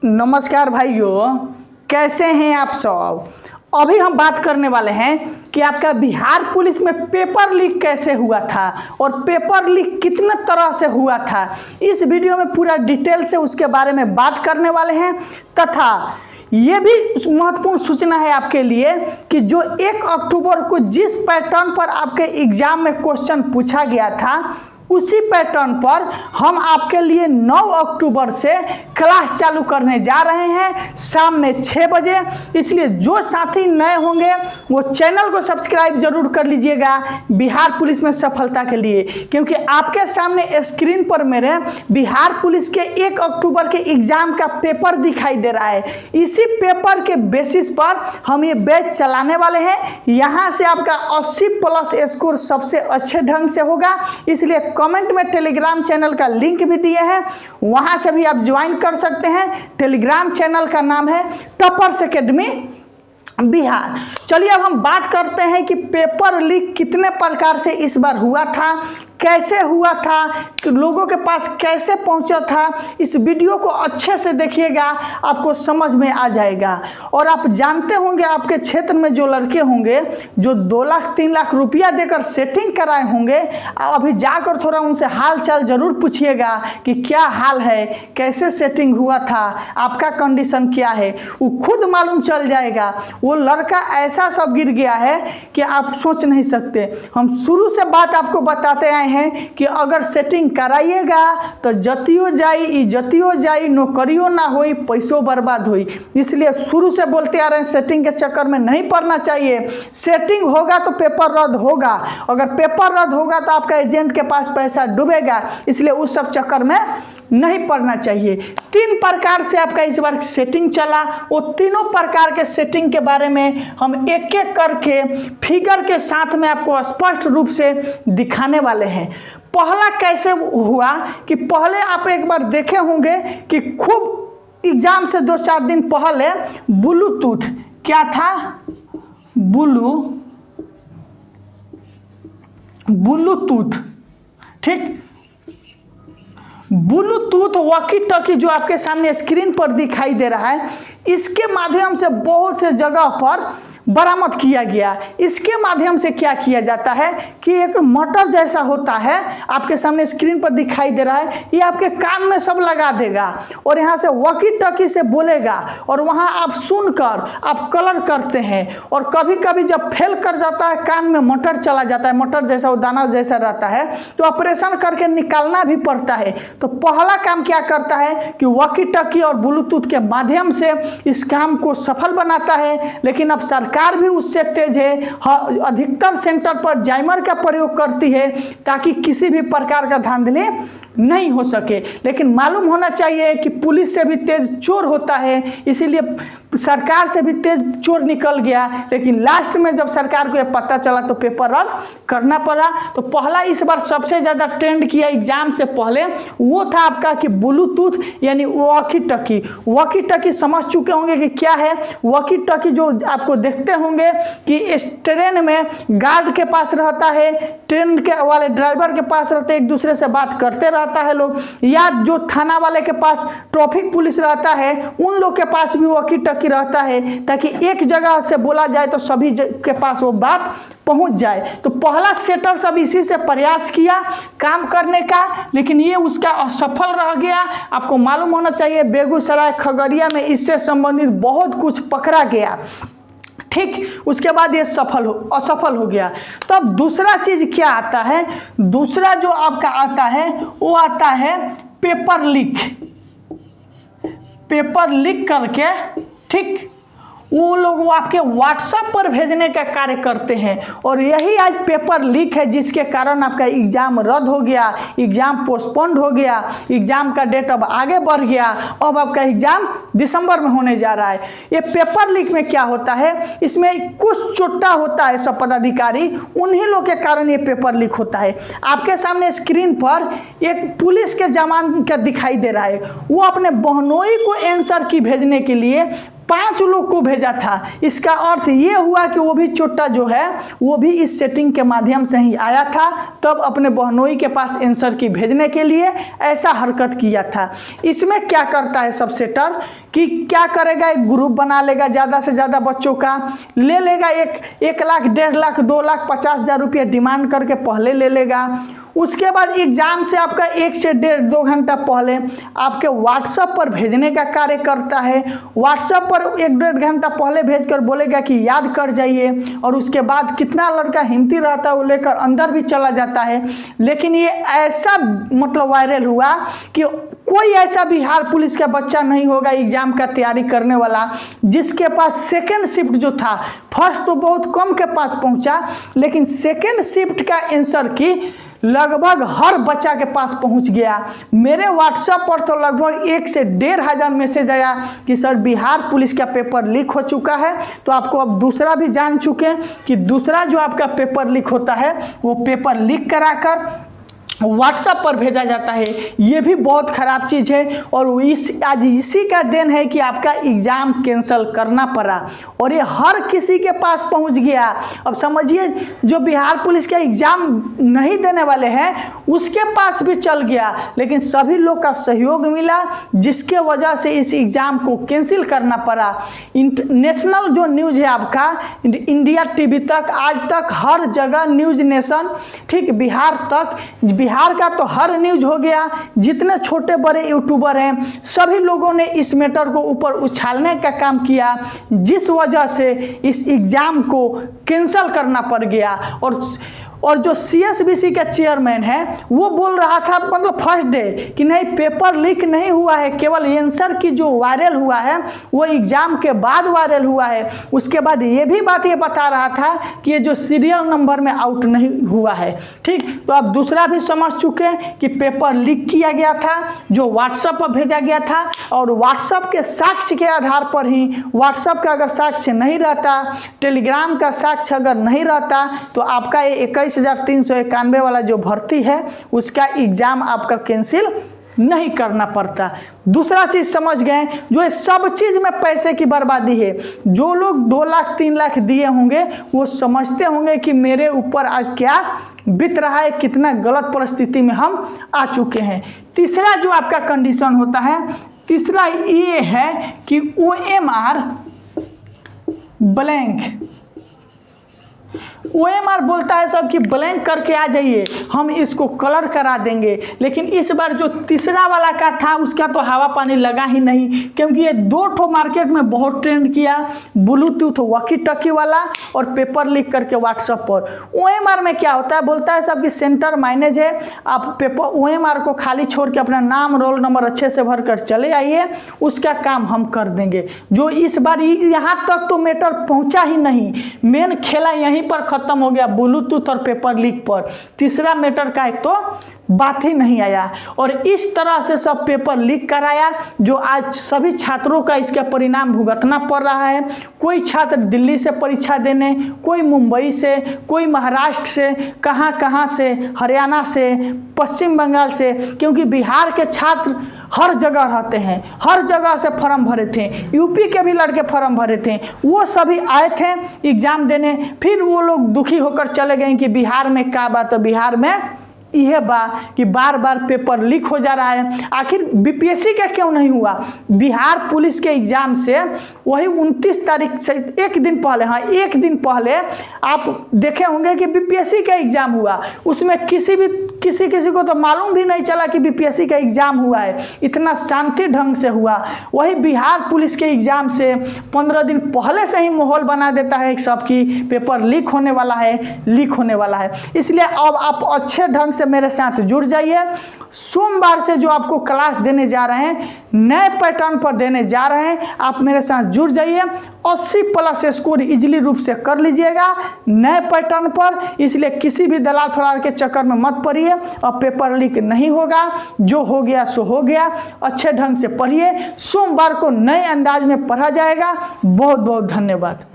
नमस्कार भाइयों, कैसे हैं आप सब। अभी हम बात करने वाले हैं कि आपका बिहार पुलिस में पेपर लीक कैसे हुआ था और पेपर लीक कितने तरह से हुआ था। इस वीडियो में पूरा डिटेल से उसके बारे में बात करने वाले हैं तथा ये भी महत्वपूर्ण सूचना है आपके लिए कि जो 1 अक्टूबर को जिस पैटर्न पर आपके एग्जाम में क्वेश्चन पूछा गया था उसी पैटर्न पर हम आपके लिए 9 अक्टूबर से क्लास चालू करने जा रहे हैं शाम में 6 बजे। इसलिए जो साथी नए होंगे वो चैनल को सब्सक्राइब जरूर कर लीजिएगा बिहार पुलिस में सफलता के लिए, क्योंकि आपके सामने स्क्रीन पर मेरे बिहार पुलिस के 1 अक्टूबर के एग्जाम का पेपर दिखाई दे रहा है। इसी पेपर के बेसिस पर हम ये बैच चलाने वाले हैं। यहाँ से आपका 80+ स्कोर सबसे अच्छे ढंग से होगा। इसलिए कमेंट में टेलीग्राम चैनल का लिंक भी दिए हैं, वहां से भी आप ज्वाइन कर सकते हैं। टेलीग्राम चैनल का नाम है टॉपर्स एकेडमी बिहार। चलिए अब हम बात करते हैं कि पेपर लीक कितने प्रकार से इस बार हुआ था, कैसे हुआ था, लोगों के पास कैसे पहुंचा था। इस वीडियो को अच्छे से देखिएगा, आपको समझ में आ जाएगा। और आप जानते होंगे आपके क्षेत्र में जो लड़के होंगे जो 2 लाख 3 लाख रुपया देकर सेटिंग कराए होंगे, अभी जाकर थोड़ा उनसे हाल चाल जरूर पूछिएगा कि क्या हाल है, कैसे सेटिंग हुआ था, आपका कंडीशन क्या है, वो खुद मालूम चल जाएगा। वो लड़का ऐसा सब गिर गया है कि आप सोच नहीं सकते। हम शुरू से बात आपको बताते आए हैं कि अगर सेटिंग कराइएगा तो जतियो जाई इज्जतियो जाई, नौकरियों ना होई, पैसों बर्बाद हुई। इसलिए शुरू से बोलते आ रहे हैं सेटिंग के चक्कर में नहीं पड़ना चाहिए। सेटिंग होगा तो पेपर रद्द होगा, अगर पेपर रद्द होगा तो आपका एजेंट के पास पैसा डूबेगा। इसलिए उस सब चक्कर में नहीं पड़ना चाहिए। 3 प्रकार से आपका इस बार सेटिंग चला, वो तीनों प्रकार के सेटिंग के बारे में हम एक एक करके फिगर के साथ में आपको स्पष्ट रूप से दिखाने वाले हैं। पहला कैसे हुआ कि पहले आप एक बार देखे होंगे कि खूब एग्जाम से 2-4 दिन पहले ब्लूटूथ क्या था, ब्लूटूथ, ठीक, ब्लूटूथ वॉकी टॉकी जो आपके सामने स्क्रीन पर दिखाई दे रहा है, इसके माध्यम से बहुत से जगह पर बरामद किया गया। इसके माध्यम से क्या किया जाता है कि एक मोटर जैसा होता है, आपके सामने स्क्रीन पर दिखाई दे रहा है, ये आपके कान में सब लगा देगा और यहाँ से वॉकी टॉकी से बोलेगा और वहाँ आप सुनकर आप कलर करते हैं। और कभी कभी जब फेल कर जाता है, कान में मोटर चला जाता है, मोटर जैसा वो दाना जैसा रहता है, तो ऑपरेशन करके निकालना भी पड़ता है। तो पहला काम क्या करता है कि वॉकी टॉकी और ब्लूटूथ के माध्यम से इस काम को सफल बनाता है। लेकिन अब सरकार भी उससे तेज है, अधिकतर सेंटर पर जाइमर का प्रयोग करती है ताकि किसी भी प्रकार का धांधली नहीं हो सके। लेकिन मालूम होना चाहिए कि पुलिस से भी तेज चोर होता है, इसीलिए सरकार से भी तेज चोर निकल गया। लेकिन लास्ट में जब सरकार को यह पता चला तो पेपर रद्द करना पड़ा। तो पहला इस बार सबसे ज़्यादा ट्रेंड किया एग्जाम से पहले वो था आपका कि ब्लूटूथ यानी वॉकी टॉकी। वॉकी टॉकी समझ चुके होंगे कि क्या है। वॉकी टॉकी जो आपको देखते होंगे कि इस ट्रेन में गार्ड के पास रहता है, ट्रेन के वाले ड्राइवर के पास रहते, एक दूसरे से बात करते रहता है लोग, या जो थाना वाले के पास ट्रैफिक पुलिस रहता है उन लोग के पास भी वॉकी टॉकी रहता है ताकि एक जगह से बोला जाए तो सभी के पास वो बात पहुंच जाए। तो पहला सेटर सब इसी से प्रयास किया काम करने का, लेकिन ये उसका असफल रह गया। आपको मालूम होना चाहिए बेगूसराय खगड़िया में इससे संबंधित बहुत कुछ पकड़ा गया, ठीक। उसके बाद ये असफल हो गया। तो अब दूसरा चीज क्या आता है, दूसरा जो आपका आता है वो आता है पेपर लीक करके, ठीक, वो लोग आपके व्हाट्सएप पर भेजने का कार्य करते हैं। और यही आज पेपर लीक है जिसके कारण आपका एग्जाम रद्द हो गया, एग्जाम पोस्टपोन्ड हो गया, एग्जाम का डेट अब आगे बढ़ गया। अब आपका एग्जाम दिसंबर में होने जा रहा है। ये पेपर लीक में क्या होता है, इसमें कुछ चोट्टा होता है सब पदाधिकारी, उन्हीं लोग के कारण ये पेपर लीक होता है। आपके सामने स्क्रीन पर एक पुलिस के जवान का दिखाई दे रहा है, वो अपने बहनोई को आंसर की भेजने के लिए 5 लोग को भेजा था। इसका अर्थ ये हुआ कि वो भी चोटा जो है वो भी इस सेटिंग के माध्यम से ही आया था, तब अपने बहनोई के पास आंसर की भेजने के लिए ऐसा हरकत किया था। इसमें क्या करता है सब सेटर कि क्या करेगा, एक ग्रुप बना लेगा, ज़्यादा से ज़्यादा बच्चों का ले लेगा, 1 लाख, 1.5 लाख, 2 लाख 50,000 रुपये डिमांड करके पहले ले लेगा। उसके बाद एग्ज़ाम से आपका 1 से 1.5-2 घंटा पहले आपके व्हाट्सएप पर भेजने का कार्य करता है। व्हाट्सएप पर 1-1.5 घंटा पहले भेजकर बोलेगा कि याद कर जाइए, और उसके बाद कितना लड़का हिम्मती रहता है वो लेकर अंदर भी चला जाता है। लेकिन ये ऐसा मतलब वायरल हुआ कि कोई ऐसा बिहार पुलिस का बच्चा नहीं होगा एग्ज़ाम का तैयारी करने वाला जिसके पास सेकेंड शिफ्ट जो था, फर्स्ट तो बहुत कम के पास पहुंचा, लेकिन सेकेंड शिफ्ट का आंसर की लगभग हर बच्चा के पास पहुंच गया। मेरे व्हाट्सएप पर तो लगभग 1 से 1,500 मैसेज आया कि सर बिहार पुलिस का पेपर लीक हो चुका है। तो आपको अब दूसरा भी जान चुके हैं कि दूसरा जो आपका पेपर लीक होता है वो पेपर लीक कराकर व्हाट्सएप पर भेजा जाता है। ये भी बहुत ख़राब चीज़ है, और आज इसी का देन है कि आपका एग्ज़ाम कैंसिल करना पड़ा और ये हर किसी के पास पहुंच गया। अब समझिए जो बिहार पुलिस का एग्ज़ाम नहीं देने वाले हैं उसके पास भी चल गया, लेकिन सभी लोग का सहयोग मिला जिसके वजह से इस एग्ज़ाम को कैंसिल करना पड़ा। नेशनल जो न्यूज़ है आपका इंडिया टीवी तक, आज तक हर जगह न्यूज़ नेशन, ठीक, बिहार का तो हर न्यूज़ हो गया। जितने छोटे बड़े यूट्यूबर हैं सभी लोगों ने इस मैटर को ऊपर उछालने का काम किया, जिस वजह से इस एग्ज़ाम को कैंसिल करना पड़ गया। और जो CSBC का चेयरमैन है वो बोल रहा था मतलब फर्स्ट डे कि नहीं पेपर लीक नहीं हुआ है, केवल आंसर की जो वायरल हुआ है वो एग्ज़ाम के बाद वायरल हुआ है। उसके बाद ये भी बात ये बता रहा था कि ये जो सीरियल नंबर में आउट नहीं हुआ है। ठीक, तो आप दूसरा भी समझ चुके हैं कि पेपर लीक किया गया था जो व्हाट्सएप पर भेजा गया था, और व्हाट्सएप के साक्ष्य के आधार पर ही, व्हाट्सएप का अगर साक्ष्य नहीं रहता, टेलीग्राम का साक्ष्य अगर नहीं रहता तो आपका ये 21,391 वाला जो भर्ती है उसका एग्ज़ाम आपका कैंसिल नहीं करना पड़ता। दूसरा चीज़ समझ गए, जो सब चीज़ में पैसे की बर्बादी है। जो लोग 2 लाख 3 लाख दिए होंगे वो समझते होंगे कि मेरे ऊपर आज क्या बीत रहा है, कितना गलत परिस्थिति में हम आ चुके हैं। तीसरा जो आपका कंडीशन होता है, तीसरा ये है कि OMR ब्लैंक, OMR बोलता है सब कि ब्लैंक करके आ जाइए, हम इसको कलर करा देंगे। लेकिन इस बार जो तीसरा वाला का था उसका तो हवा पानी लगा ही नहीं, क्योंकि ये 2 ठो मार्केट में बहुत ट्रेंड किया, ब्लूटूथ वॉकी टॉकी वाला और पेपर लीक करके व्हाट्सएप पर। OMR में क्या होता है, बोलता है सब कि सेंटर माइनेज है, आप पेपर OMR को खाली छोड़ के अपना नाम रोल नंबर अच्छे से भर कर चले आइए, उसका काम हम कर देंगे। जो इस बार यहाँ तक तो मैटर पहुँचा ही नहीं, मेन खेला यहीं पर खत्म हो गया, ब्लूटूथ और पेपर लीक पर। तीसरा मैटर का एक तो बात ही नहीं आया, और इस तरह से सब पेपर लीक कराया जो आज सभी छात्रों का इसका परिणाम भुगतना पड़ रहा है। कोई छात्र दिल्ली से परीक्षा देने, कोई मुंबई से, कोई महाराष्ट्र से, कहाँ से, हरियाणा से, पश्चिम बंगाल से, क्योंकि बिहार के छात्र हर जगह रहते हैं, हर जगह से फॉर्म भरे थे, यूपी के भी लड़के फॉर्म भरे थे, वो सभी आए थे एग्ज़ाम देने। फिर वो लोग दुखी होकर चले गए कि बिहार में क्या बात है, बिहार में यह बा कि बार बार पेपर लीक हो जा रहा है। आखिर BPSC का क्यों नहीं हुआ? बिहार पुलिस के एग्ज़ाम से वही 29 तारीख से एक दिन पहले, हाँ एक दिन पहले आप देखे होंगे कि BPSC का एग्ज़ाम हुआ, उसमें किसी को तो मालूम भी नहीं चला कि BPSC का एग्ज़ाम हुआ है, इतना शांति ढंग से हुआ। वही बिहार पुलिस के एग्ज़ाम से 15 दिन पहले से ही माहौल बना देता है सब कि पेपर लीक होने वाला है। इसलिए अब आप अच्छे ढंग से मेरे साथ जुड़ जाइए। सोमवार से जो आपको क्लास देने जा रहे हैं, नए पैटर्न पर देने जा रहे हैं, आप मेरे साथ जुड़ जाइए। 80+ स्कोर इजीली रूप से कर लीजिएगा नए पैटर्न पर। इसलिए किसी भी दलाल फरार के चक्कर में मत पड़िए, और पेपर लीक नहीं होगा, जो हो गया सो हो गया। अच्छे ढंग से पढ़िए, सोमवार को नए अंदाज में पढ़ा जाएगा। बहुत बहुत धन्यवाद।